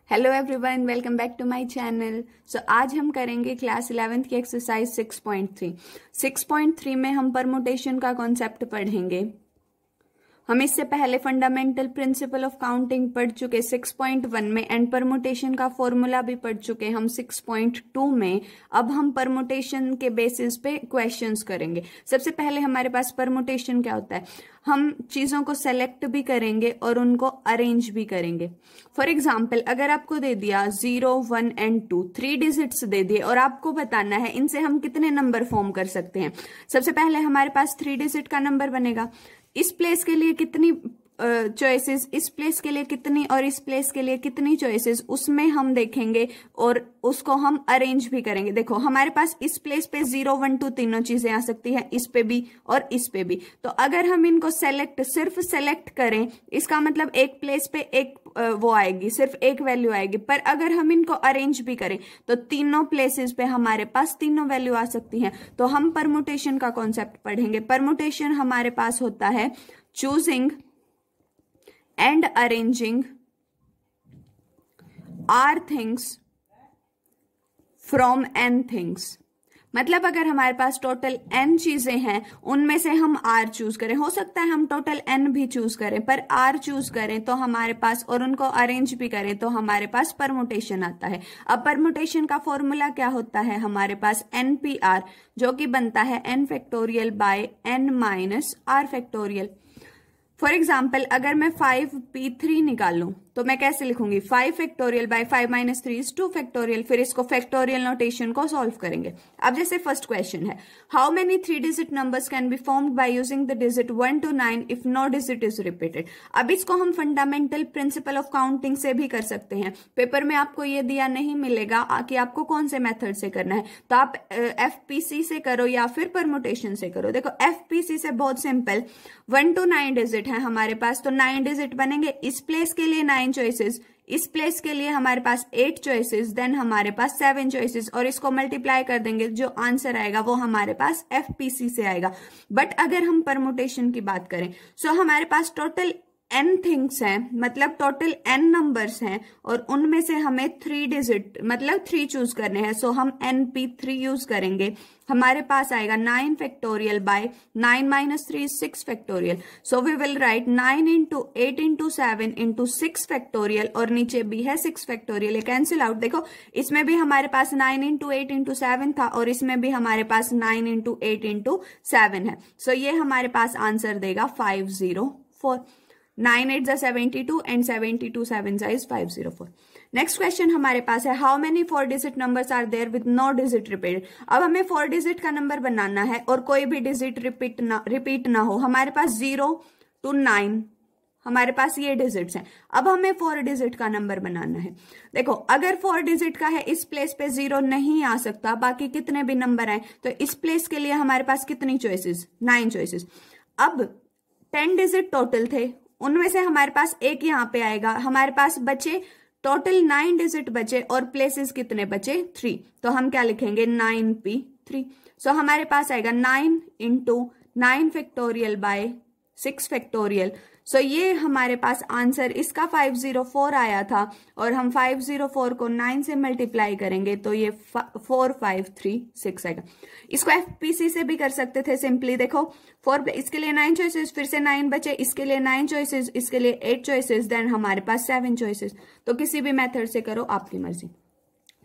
Hello everyone, welcome back to my channel. So आज हम करेंगे क्लास 11th की एक्सरसाइज 6.3। 6.3 में हम परमुटेशन का कॉन्सेप्ट पढ़ेंगे। हम इससे पहले फंडामेंटल प्रिंसिपल ऑफ काउंटिंग पढ़ चुके 6.1 में एंड परमुटेशन का फॉर्मूला भी पढ़ चुके हम 6.2 में। अब हम परमुटेशन के बेसिस पे क्वेश्चंस करेंगे। सबसे पहले हमारे पास परमुटेशन क्या होता है, हम चीजों को सेलेक्ट भी करेंगे और उनको अरेंज भी करेंगे। फॉर एग्जाम्पल, अगर आपको दे दिया 0, 1 एंड 2, 3 डिजिट्स दे दिए और आपको बताना है इनसे हम कितने नंबर फॉर्म कर सकते हैं। सबसे पहले हमारे पास 3 डिजिट का नंबर बनेगा। इस प्लेस के लिए कितनी चॉइसेस, इस प्लेस के लिए कितनी और इस प्लेस के लिए कितनी चॉइसेस, उसमें हम देखेंगे और उसको हम अरेंज भी करेंगे। देखो हमारे पास इस प्लेस पे 0, 1, 2 तीनों चीजें आ सकती हैं, इस पे भी और इस पे भी। तो अगर हम इनको सिर्फ सेलेक्ट करें, इसका मतलब एक प्लेस पे एक वो आएगी, सिर्फ एक वैल्यू आएगी। पर अगर हम इनको अरेंज भी करें तो तीनों प्लेसेस पे हमारे पास तीनों वैल्यू आ सकती हैं। तो हम परमुटेशन का कॉन्सेप्ट पढ़ेंगे। परमुटेशन हमारे पास होता है choosing and arranging r things from n things। मतलब अगर हमारे पास टोटल n चीजें हैं, उनमें से हम r चूज करें, हो सकता है हम टोटल n भी चूज करें, पर r चूज करें तो हमारे पास, और उनको अरेंज भी करें तो हमारे पास परमुटेशन आता है। अब परमुटेशन का फॉर्मूला क्या होता है, हमारे पास NPR, जो कि बनता है n factorial by n minus r factorial. For example, अगर मैं 5p3 निकालूं तो मैं कैसे लिखूंगी, 5 factorial by 5 minus 3 is 2 factorial. फिर इसको फैक्टोरियल नोटेशन को सॉल्व करेंगे। अब जैसे फर्स्ट क्वेश्चन है, how many 3 digit numbers can be formed by using the digit 1 to 9 if no digit is repeated. अब इसको हम फंडामेंटल प्रिंसिपल ऑफ काउंटिंग से भी कर सकते हैं। पेपर में आपको ये दिया नहीं मिलेगा कि आपको कौन से मेथड से करना है, तो आप FPC से करो या फिर परमुटेशन से करो। देखो FPC से बहुत सिंपल, 1 to 9 डिजिट है हमारे पास, तो 9 डिजिट बनेंगे। इस प्लेस के लिए 9 चॉइसेस, इस प्लेस के लिए हमारे पास 8 चॉइसेस, देन हमारे पास 7 चॉइसेस, और इसको मल्टीप्लाई कर देंगे, जो आंसर आएगा वो हमारे पास FPC से आएगा। बट अगर हम परमुटेशन की बात करें, सो हमारे पास टोटल n थिंग्स हैं, मतलब टोटल n नंबर्स हैं, और उनमें से हमें 3 डिजिट मतलब 3 चूज करने हैं। सो हम NP3 यूज करेंगे। हमारे पास आएगा 9 factorial by 9 minus 3 is 6 factorial. So we will write 9 into 8 into 7 into 6 factorial, और नीचे भी है 6 फैक्टोरियल। ये कैंसिल आउट। देखो इसमें भी हमारे पास 9 इंटू 8 इंटू 7 था, और इसमें भी हमारे पास 9 इंटू 8 इंटू 7 है। सो ये हमारे पास आंसर देगा 504। 9 8 जा 72 एंड 72 7 जा इज 504। नेक्स्ट क्वेश्चन हमारे पास है, how many 4 digit numbers are there with no digit repeated. अब हमें 4 डिजिट का नंबर बनाना है और कोई भी डिजिट रिपीट ना हो। हमारे पास 0 to 9 हमारे पास ये डिजिट्स हैं। अब हमें 4 डिजिट का नंबर बनाना है। देखो अगर 4 डिजिट का है, इस प्लेस पे 0 नहीं आ सकता, बाकी कितने भी नंबर आए, तो इस प्लेस के लिए हमारे पास कितनी चॉइसेस, 9 चॉइसेस। अब 10 डिजिट टोटल थे, उनमें से हमारे पास एक यहाँ पे आएगा। हमारे पास बचे टोटल 9 डिजिट बचे, और प्लेसेस कितने बचे, 3। तो हम क्या लिखेंगे, 9p3। सो हमारे पास आएगा 9 इंटू 9 फैक्टोरियल बाय 6 फैक्टोरियल। सो ये हमारे पास आंसर इसका 504 आया था, और हम 504 को 9 से मल्टीप्लाई करेंगे तो ये 4536 आएगा। इसको FPC से भी कर सकते थे सिंपली। देखो 4, इसके लिए 9 चॉइसेस, फिर से 9 बचे, इसके लिए 9 चॉइसेस, इसके लिए 8 चॉइसेस, देन हमारे पास 7 चॉइसेस। तो किसी भी मेथड से करो, आपकी मर्जी।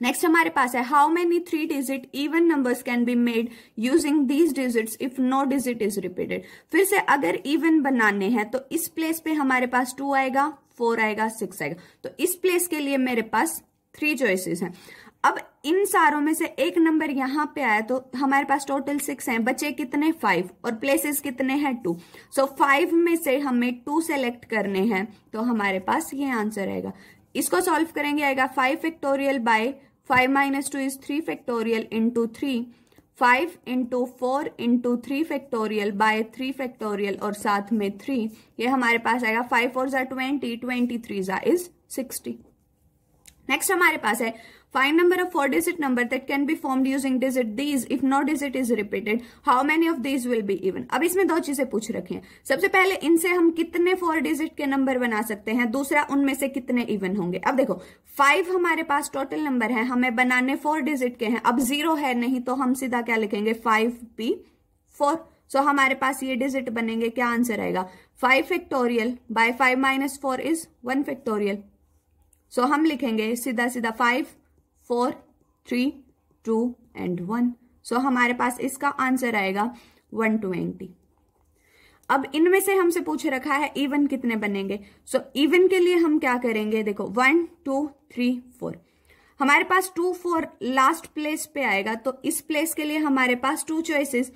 नेक्स्ट हमारे पास है, how many 3 digit even numbers can be made using these digits if no digit is repeated. फिर से अगर इवन बनाने हैं तो इस प्लेस पे हमारे पास 2 आएगा, 4 आएगा, 6 आएगा। तो इस प्लेस के लिए मेरे पास 3 चॉइसेस हैं। अब इन सारों में से एक नंबर यहाँ पे आया, तो हमारे पास टोटल 6 हैं, बचे कितने, 5, और प्लेसेस कितने हैं, 2। सो 5 में से हमें 2 सेलेक्ट करने हैं, तो हमारे पास ये आंसर आएगा। इसको सॉल्व करेंगे, आएगा 5 factorial by 5 minus 2 is 3 factorial into 3, 5 into 4 into 3 factorial by 3 factorial, और साथ में 3। ये हमारे पास आएगा 5 4 जा 20, 23 जा इज 60। नेक्स्ट हमारे पास है find number of 4 digit number that can be formed using digit these if no digit is repeated how many of these will be even. अब इसमें दो चीजें पूछ रखी हैं। सबसे पहले इनसे हम कितने 4 डिजिट के नंबर बना सकते हैं, दूसरा उनमें से कितने इवन होंगे। अब देखो 5 हमारे पास टोटल नंबर है, हमें बनाने 4 डिजिट के हैं। अब 0 है नहीं तो हम सीधा क्या लिखेंगे 5p4। सो हमारे पास ये डिजिट बनेंगे, क्या आंसर आएगा 5 factorial by 5 minus 4 is 1 factorial. So हम लिखेंगे सीधा सीधा 5 4 3 2 एंड 1। सो हमारे पास इसका आंसर आएगा 120। अब इनमें से हमसे पूछ रखा है इवन कितने बनेंगे। सो इवन के लिए हम क्या करेंगे, देखो 1 2 3 4 हमारे पास 2 4 लास्ट प्लेस पे आएगा, तो इस प्लेस के लिए हमारे पास 2 चॉइसेस।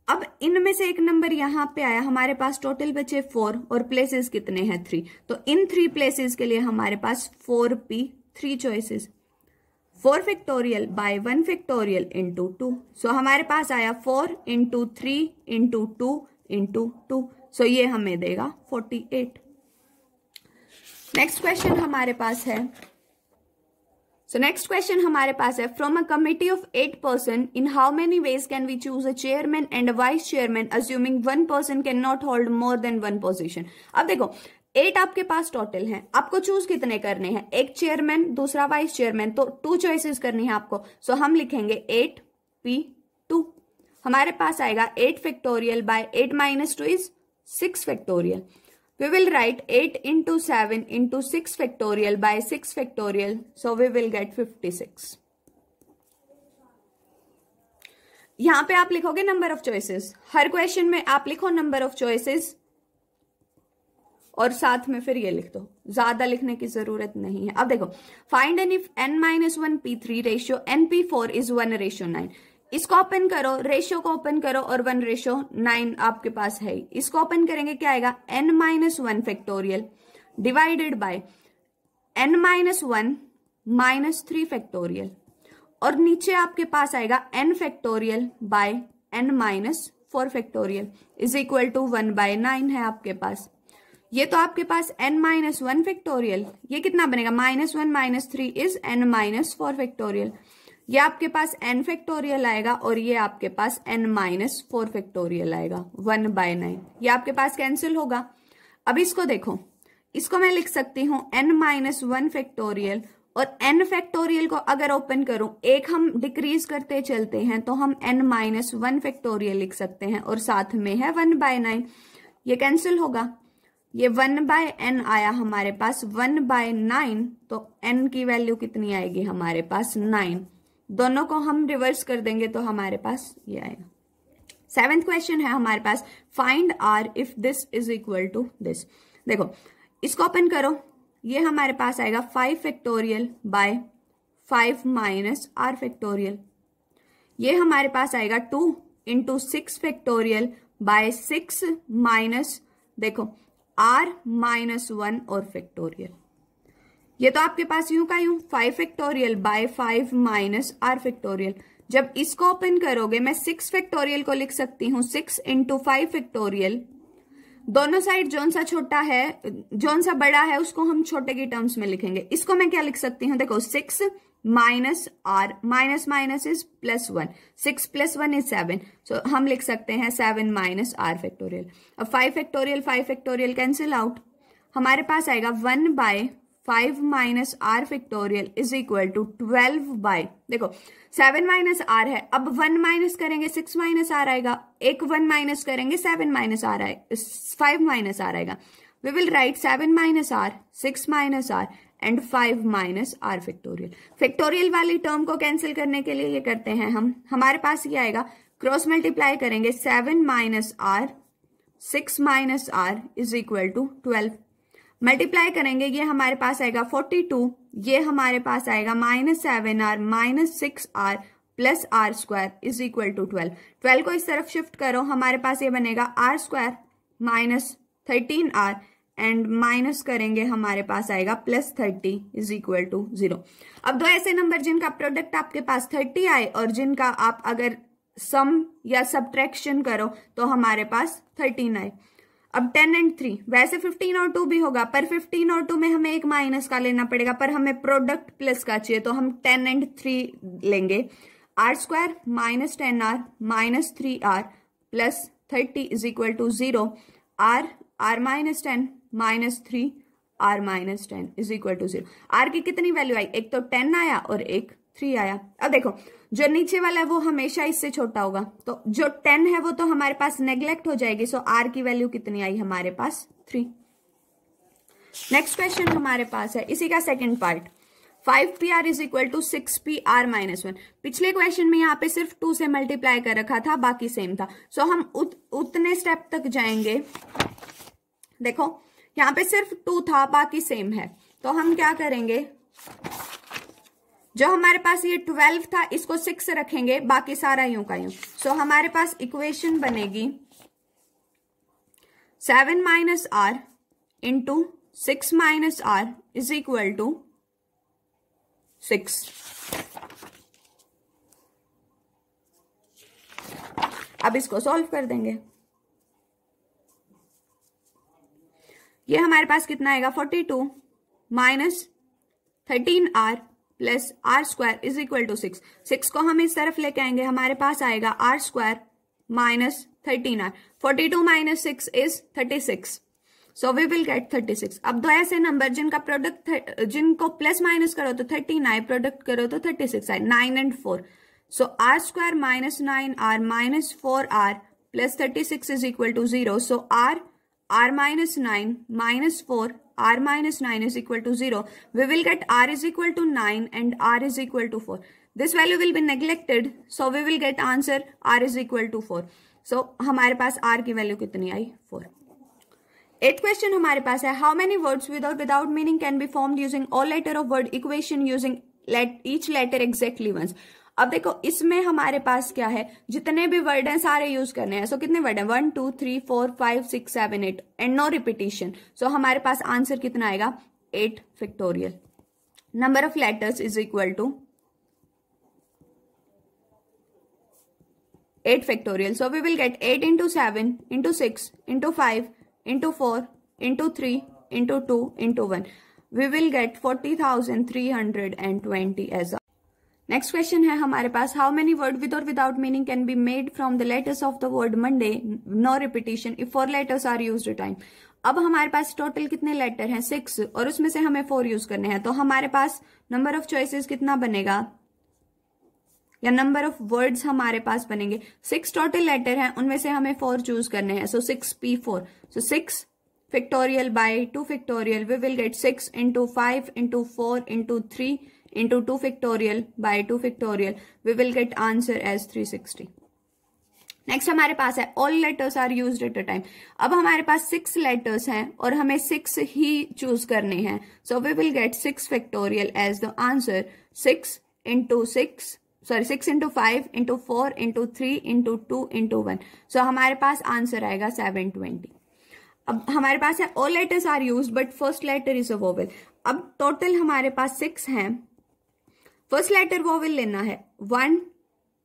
अब इनमें से एक नंबर यहां पे आया, हमारे पास टोटल बचे 4 और प्लेसेस कितने हैं 3, तो इन 3 प्लेसेस के लिए हमारे पास 4p 3 choices. 4 factorial by 1 factorial into 2। सो हमारे पास आया 4 इंटू 3 इंटू 2 इंटू 2। सो ये हमें देगा 48। नेक्स्ट क्वेश्चन हमारे पास है from a committee of 8 person in how many ways can we choose a chairman and a vice chairman assuming 1 person can not hold more than 1 position. अब देखो 8 आपके पास total हैं, आपको चूज कितने करने हैं, एक चेयरमैन दूसरा वाइस चेयरमैन, तो 2 चॉइसेस करनी है आपको। सो हम लिखेंगे 8p2। हमारे पास आएगा 8 factorial by 8 minus 2 is 6 factorial. We will write 8 into 7 into 6 factorial by 6 factorial. So we will get 56. यहां पे आप लिखोगे number of choices, her question में आप लिखो नंबर ऑफ चॉइसेस और साथ में फिर ये लिख दो, ज्यादा लिखने की जरूरत नहीं है। अब देखो find n if n-1p3 ratio np4 is 1:9। इसको ओपन करो, रेशियो को ओपन करो और 1:9 आपके पास है। इसको ओपन करेंगे क्या आएगा n-1 factorial divided by n-1 minus 3 factorial, और नीचे आपके पास आएगा n factorial by n-4 factorial is equal to 1/9 है आपके पास। ये तो आपके पास n-1 फैक्टोरियल, ये कितना बनेगा -1 माइनस 3 इज n-4 फैक्टोरियल। ये आपके पास n फैक्टोरियल आएगा और ये आपके पास n-4 फैक्टोरियल आएगा 1/9। ये आपके पास कैंसिल होगा। अब इसको देखो, इसको मैं लिख सकती हूं n-1 फैक्टोरियल, और n फैक्टोरियल को अगर ओपन करूं, एक हम डिक्रीज करते चलते हैं तो हम n-1 फैक्टोरियल लिख सकते हैं और साथ में है 1/9। ये कैंसिल होगा, ये 1/n आया हमारे पास 1/9, तो n की वैल्यू कितनी आएगी हमारे पास 9। दोनों को हम रिवर्स कर देंगे तो हमारे पास ये आएगा। 7th क्वेश्चन है हमारे पास find r if this is equal to this. देखो इसको ओपन करो, ये हमारे पास आएगा 5 factorial by 5 minus r factorial. ये हमारे पास आएगा 2 इंटू 6 फैक्टोरियल बाय 6 माइनस देखो r-1 और फैक्टोरियल। ये तो आपके पास यूं का यूं 5 factorial by 5 minus r factorial. जब इसको ओपन करोगे मैं 6 फैक्टोरियल को लिख सकती हूं 6 इंटू 5 फैक्टोरियल। दोनों साइड जोन सा छोटा है, जोन सा बड़ा है उसको हम छोटे की टर्म्स में लिखेंगे। इसको मैं क्या लिख सकती हूं, देखो 6 minus r, minus minus is +1, 6 + 1 is 7। सो हम लिख सकते हैं 7 माइनस r फैक्टोरियल। अब 5 फैक्टोरियल कैंसिल आउट, हमारे पास आएगा 1/5 minus r factorial is equal to 12 देखो 7 माइनस r है, अब 1 माइनस करेंगे 6 माइनस r आएगा, एक 1 माइनस करेंगे 7 माइनस r आएगा, 5 माइनस r आएगा। We will write 7 minus r, 6 minus r and 5 minus r factorial. Factorial वाली टर्म को कैंसिल करने के लिए ये करते हैं हम, हमारे पास ये आएगा क्रॉस मल्टीप्लाई करेंगे 7 minus r 6 minus r is equal to 12। Multiply करेंगे ये हमारे पास आएगा 42, ये हमारे पास आएगा -7r minus 6r plus r square is equal to 12। 12 को इस तरफ शिफ्ट करो, हमारे पास ये बनेगा r square minus 13r and minus करेंगे हमारे पास आएगा +30 इज इक्वल टू 0। अब दो ऐसे नंबर जिनका प्रोडक्ट आपके पास 30 आए और जिनका आप अगर सम या सब्ट्रैक्शन करो तो हमारे पास 13 आए। अब 10 एंड 3, वैसे 15 और 2 भी होगा, पर 15 और 2 में हमें एक माइनस का लेना पड़ेगा, पर हमें प्रोडक्ट प्लस का चाहिए, तो हम 10 एंड 3 लेंगे। R square minus 10r minus 3r plus 30 is equal to 0। R minus 10 minus 3 r minus 10 is equal to 0। R की कितनी वैल्यू आई, एक तो 10 आया और एक 3 आया। अब देखो जो नीचे वाला है वो हमेशा इससे छोटा होगा, तो जो 10 है वो तो हमारे पास नेग्लेक्ट हो जाएगी। सो आर की वैल्यू कितनी आई हमारे पास, 3। नेक्स्ट क्वेश्चन हमारे पास है इसी का second part, 5pr is equal to 6pr minus 1। पिछले क्वेश्चन में यहाँ पे सिर्फ 2 से मल्टीप्लाई कर रखा था, बाकी सेम था। सो हम उतने स्टेप तक जाएंगे। देखो यहाँ पे सिर्फ 2 था, बाकी सेम है, तो हम क्या करेंगे, जो हमारे पास ये 12 था इसको 6 रखेंगे, बाकी सारा यूं का यूं। सो हमारे पास इक्वेशन बनेगी 7 minus r into 6 minus r is equal to 6। अब इसको सॉल्व कर देंगे। ये हमारे पास कितना आएगा, 42 minus 13r plus r square is equal to 6। 6 को हम इस तरफ लेके आएंगे, हमारे पास आएगा r square minus 13r। 42 minus 6 is 36, so we will get 36। अब दो ऐसे नंबर जिनका प्रोडक्ट, जिनको प्लस माइनस करो तो 13 आए, प्रोडक्ट करो तो 36 आए, 9 and 4। So r square minus 9r minus 4r plus 36 is equal to 0। So r minus 9 minus 4 r minus 9 is equal to 0. We will get r is equal to 9 and r is equal to 4. This value will be neglected, so we will get answer r is equal to 4. So हमारे पास r की value कितनी आई, 4। 8th question हमारे पास है, how many words with or without meaning can be formed using all letter of word equation using each letter exactly once. अब देखो इसमें हमारे पास क्या है, जितने भी वर्ड हैं सारे यूज करने हैं। सो कितने वर्ड हैं, 1 2 3 4 5 6 7 8 एंड नो रिपीटिशन। सो हमारे पास आंसर कितना आएगा, 8 factorial. Number of letters is equal to 8 factorial. So we will get 8 into 7 into 6 into 5 into 4 into 3 into 2 into 1। We will get 40,320 as. Next question है हमारे पास, हाउ मेनी वर्ड विद और without meaning can be made from the letters of the word Monday, no repetition, if 4 letters are used time. अब हमारे पास total कितने letter हैं, 6, और उसमें से हमें 4 यूज करने हैं, तो हमारे पास नंबर ऑफ चॉइसेस कितना बनेगा, या नंबर ऑफ वर्ड्स हमारे पास बनेंगे। 6 टोटल लेटर हैं, उनमें से हमें 4 चूज करने हैं। So 6p4, so 6 factorial by 2 factorial, we will get 6 into 5 into 4 into 3 into 2 factorial by 2 factorial, we will get answer as 360. Next हमारे पास है all letters are used at a time. अब हमारे पास 6 letters हैं और हमें 6 ही चूज करने हैं, so we will get 6 factorial as the answer. 6 into 5 into 4 into 3 into 2 into 1. so हमारे पास आंसर आएगा 720. अब हमारे पास है all letters are used but first letter is a vowel. अब टोटल हमारे पास 6 हैं, फर्स्ट लेटर वोवेल लेना है 1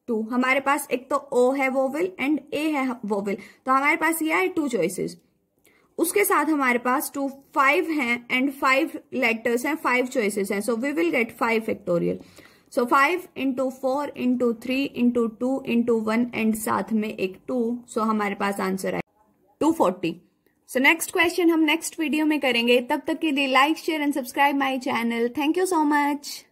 2। हमारे पास एक तो ओ है वोवेल एंड ए है वोवेल, तो हमारे पास ये है 2 चॉइसेस। उसके साथ हमारे पास 2 5 हैं एंड 5 लेटर्स हैं, 5 चॉइसेस हैं, so we will get 5 factorial. So 5 into 4 into 3 into 2 into 1 and साथ में एक 2, सो हमारे पास आंसर है 240। सो नेक्स्ट क्वेश्चन हम नेक्स्ट वीडियो में करेंगे। तब तक के लिए like share and subscribe my channel. Thank you so much.